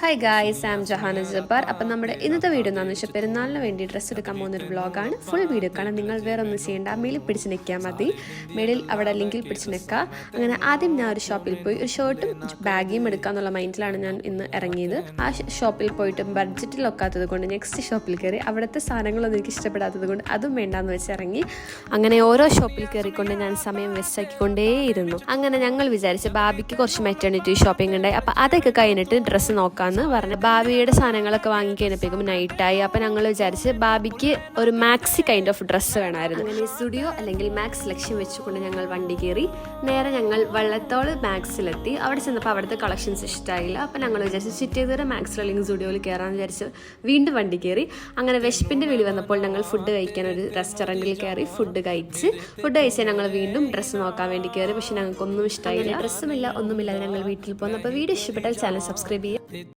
Hi guys, I am Jahana Jabbar. അപ്പം നമ്മുടെ ഇന്നത്തെ വീഡിയോ എന്താണെന്ന് വെച്ചാൽ പെരുന്നാളിന് വേണ്ടി ഡ്രസ്സ് എടുക്കാൻ പോകുന്നൊരു വ്ളോഗാണ്. ഫുൾ വീഡിയോ കാണാൻ നിങ്ങൾ വേറെ ഒന്നും ചെയ്യേണ്ട, മേളിൽ പിടിച്ച് നിൽക്കാൻ മതി. മേളിൽ അവിടെ ലിങ്കിൽ പിടിച്ച് നിൽക്കുക. അങ്ങനെ ആദ്യം ഞാൻ ഒരു ഷോപ്പിൽ പോയി ഒരു ഷർട്ടും ബാഗിയും എടുക്കാന്നുള്ള മൈൻഡിലാണ് ഞാൻ ഇന്ന് ഇറങ്ങിയത്. ആ ഷോപ്പിൽ പോയിട്ട് ബഡ്ജറ്റിൽ ഒക്കാത്തത് കൊണ്ട് നെക്സ്റ്റ് ഷോപ്പിൽ കയറി. അവിടുത്തെ സാധനങ്ങളൊന്നും എനിക്ക് ഇഷ്ടപ്പെടാത്തത് കൊണ്ട് അതും വേണ്ടാന്ന് വെച്ച് ഇറങ്ങി. അങ്ങനെ ഓരോ ഷോപ്പിൽ കയറിക്കൊണ്ട് ഞാൻ സമയം വേസ്റ്റ് ആക്കിക്കൊണ്ടേയിരുന്നു. അങ്ങനെ ഞങ്ങൾ വിചാരിച്ച് ബാബിക്ക് കുറച്ച് മെറ്റേണിറ്റി ഷോപ്പിംഗ് ഉണ്ടായി. അപ്പം അതൊക്കെ കഴിഞ്ഞിട്ട് ഡ്രസ്സ് നോക്കാമെന്ന് പറഞ്ഞു. ബാബിയുടെ സാധനങ്ങളൊക്കെ വാങ്ങിക്കഴിഞ്ഞപ്പോഴേക്കും നൈറ്റായി. അപ്പം ഞങ്ങൾ വിചാരിച്ച് ബാബിക്ക് ഒരു മാക്സി കൈൻഡ് ഓഫ് ഡ്രസ്സ് വേണമായിരുന്നു. അങ്ങനെ സ്റ്റുഡിയോ അല്ലെങ്കിൽ മാക്സ് ലക്ഷ്യം വെച്ചുകൊണ്ട് ഞങ്ങൾ വണ്ടി കയറി. നേരെ ഞങ്ങൾ വള്ളത്തോൾ മാക്സിലെത്തി. അവിടെ ചെന്നപ്പോൾ അവിടുത്തെ കളക്ഷൻസ് ഇഷ്ടമായില്ല. അപ്പം ഞങ്ങൾ വിചാരിച്ച് ചിറ്റേതുവരെ മാക്സിൽ അല്ലെങ്കിൽ സ്റ്റുഡിയോയിൽ കയറാമെന്ന് വിചാരിച്ച് വീണ്ടും വണ്ടി കയറി. അങ്ങനെ വിശപ്പിൻ്റെ വിളി വന്നപ്പോൾ ഞങ്ങൾ ഫുഡ് കഴിക്കാൻ ഒരു റെസ്റ്റോറൻറ്റിൽ കയറി ഫുഡ് കഴിച്ചാൽ ഞങ്ങൾ വീണ്ടും ഡ്രസ്സ് നോക്കാൻ വേണ്ടി കയറി. പക്ഷെ ഞങ്ങൾക്കൊന്നും ഇഷ്ടമായില്ല. ഡ്രസ്സുമില്ല, ഒന്നുമില്ല. ഞങ്ങൾ വീട്ടിൽ പോകുന്നു. അപ്പോൾ വീഡിയോ ഇഷ്ടപ്പെട്ടാൽ ചാനൽ സബ്സ്ക്രൈബ് ചെയ്യുക.